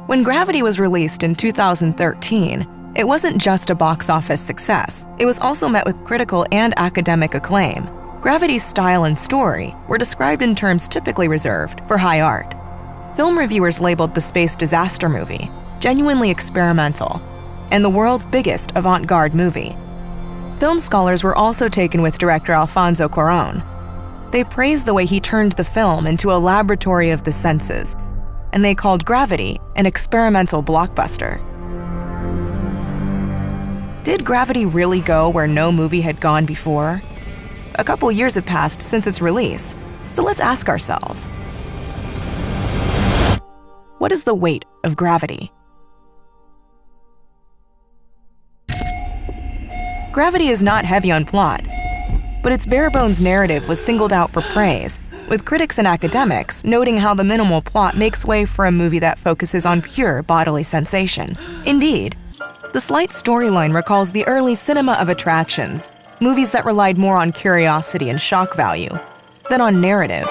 When Gravity was released in 2013, it wasn't just a box office success. It was also met with critical and academic acclaim. Gravity's style and story were described in terms typically reserved for high art. Film reviewers labeled the space disaster movie genuinely experimental and the world's biggest avant-garde movie. Film scholars were also taken with director Alfonso Cuarón. They praised the way he turned the film into a laboratory of the senses, and they called Gravity an experimental blockbuster. Did Gravity really go where no movie had gone before? A couple years have passed since its release, so let's ask ourselves, what is the weight of Gravity? Gravity is not heavy on plot, but its bare-bones narrative was singled out for praise, with critics and academics noting how the minimal plot makes way for a movie that focuses on pure bodily sensation. Indeed, the slight storyline recalls the early cinema of attractions, movies that relied more on curiosity and shock value than on narrative.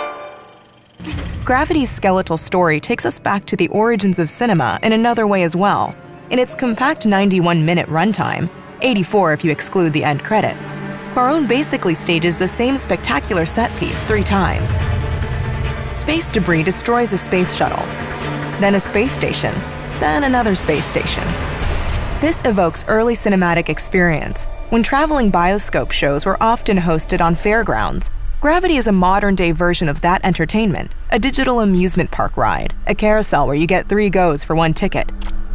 Gravity's skeletal story takes us back to the origins of cinema in another way as well. In its compact 91-minute runtime, 84 if you exclude the end credits, Cuarón basically stages the same spectacular set piece 3 times. Space debris destroys a space shuttle, then a space station, then another space station. This evokes early cinematic experience, when traveling bioscope shows were often hosted on fairgrounds. Gravity is a modern-day version of that entertainment, a digital amusement park ride, a carousel where you get 3 goes for 1 ticket.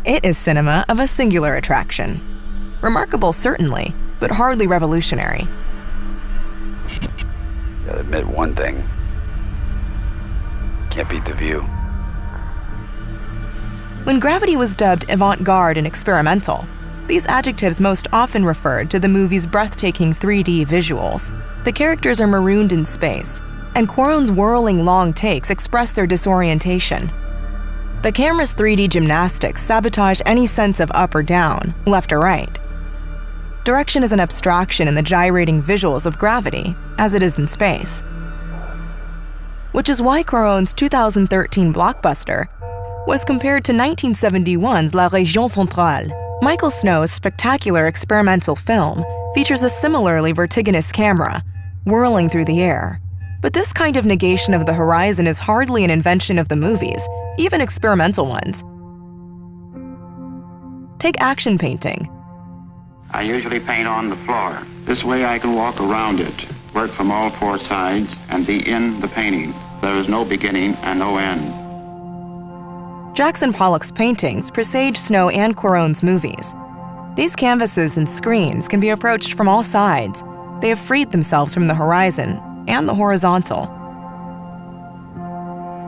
It is cinema of a singular attraction. Remarkable, certainly, but hardly revolutionary. Gotta admit one thing. Can't beat the view. When Gravity was dubbed avant-garde and experimental, these adjectives most often referred to the movie's breathtaking 3D visuals. The characters are marooned in space, and Cuarón's whirling long takes express their disorientation. The camera's 3D gymnastics sabotage any sense of up or down, left or right. Direction is an abstraction in the gyrating visuals of Gravity, as it is in space. Which is why Cuarón's 2013 blockbuster was compared to 1971's La Région Centrale. Michael Snow's spectacular experimental film features a similarly vertiginous camera, whirling through the air. But this kind of negation of the horizon is hardly an invention of the movies, even experimental ones. Take action painting. I usually paint on the floor. This way I can walk around it, work from all 4 sides, and be in the painting. There is no beginning and no end. Jackson Pollock's paintings presage Snow and Cuarón's movies. These canvases and screens can be approached from all sides. They have freed themselves from the horizon and the horizontal.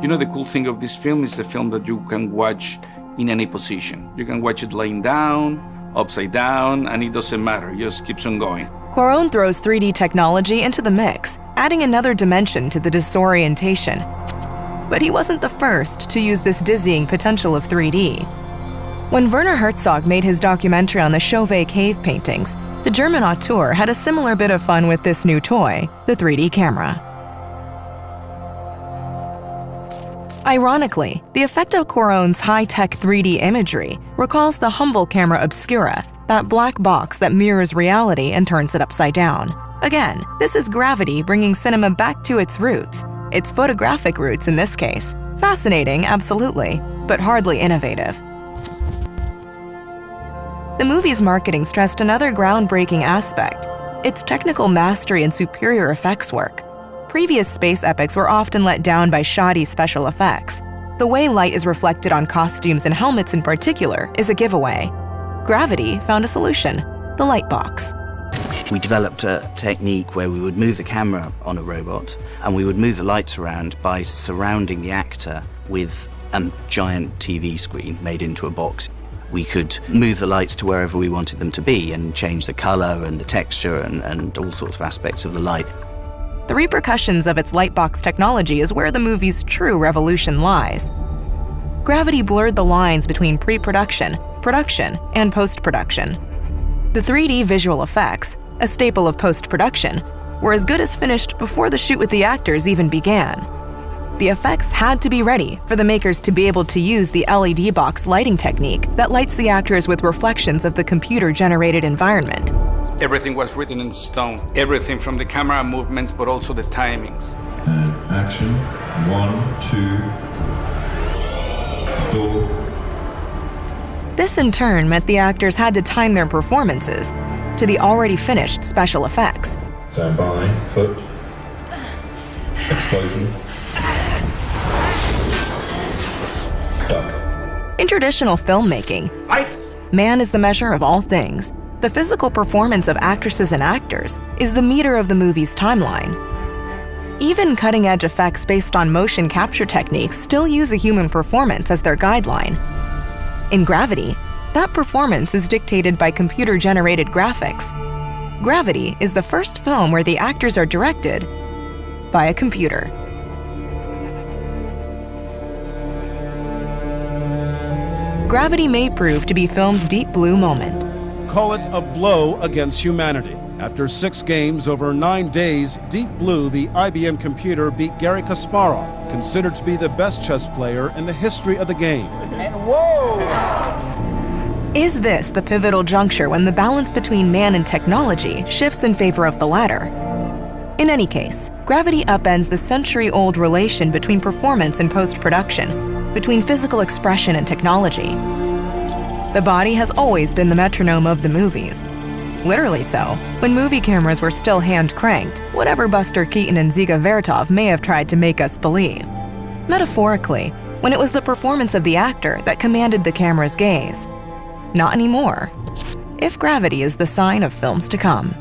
You know, the cool thing of this film is the film that you can watch in any position. You can watch it laying down, upside down, and it doesn't matter, it just keeps on going. Cuarón throws 3D technology into the mix, adding another dimension to the disorientation. But he wasn't the first to use this dizzying potential of 3D. When Werner Herzog made his documentary on the Chauvet cave paintings, the German auteur had a similar bit of fun with this new toy, the 3D camera. Ironically, the effect of Cuarón's high-tech 3D imagery recalls the humble camera obscura, that black box that mirrors reality and turns it upside down. Again, this is Gravity bringing cinema back to its roots, its photographic roots in this case. Fascinating, absolutely, but hardly innovative. The movie's marketing stressed another groundbreaking aspect, its technical mastery and superior effects work. Previous space epics were often let down by shoddy special effects. The way light is reflected on costumes and helmets in particular is a giveaway. Gravity found a solution, the light box. We developed a technique where we would move the camera on a robot and we would move the lights around by surrounding the actor with a giant TV screen made into a box. We could move the lights to wherever we wanted them to be and change the color and the texture and all sorts of aspects of the light. The repercussions of its lightbox technology is where the movie's true revolution lies. Gravity blurred the lines between pre-production, production, and post-production. The 3D visual effects, a staple of post-production, were as good as finished before the shoot with the actors even began. The effects had to be ready for the makers to be able to use the LED box lighting technique that lights the actors with reflections of the computer-generated environment. Everything was written in stone. Everything from the camera movements, but also the timings. And action. 1, 2, door. This in turn meant the actors had to time their performances to the already finished special effects. Stand by. Foot. Explosion. Duck. In traditional filmmaking, man is the measure of all things. The physical performance of actresses and actors is the meter of the movie's timeline. Even cutting-edge effects based on motion capture techniques still use a human performance as their guideline. In Gravity, that performance is dictated by computer-generated graphics. Gravity is the first film where the actors are directed by a computer. Gravity may prove to be film's deep blue moment. Call it a blow against humanity. After 6 games over 9 days, Deep Blue, the IBM computer, beat Garry Kasparov, considered to be the best chess player in the history of the game. Is this the pivotal juncture when the balance between man and technology shifts in favor of the latter? In any case, Gravity upends the century-old relation between performance and post-production, between physical expression and technology. The body has always been the metronome of the movies. Literally so, when movie cameras were still hand-cranked, whatever Buster Keaton and Dziga Vertov may have tried to make us believe. Metaphorically, when it was the performance of the actor that commanded the camera's gaze. Not anymore. If Gravity is the sign of films to come.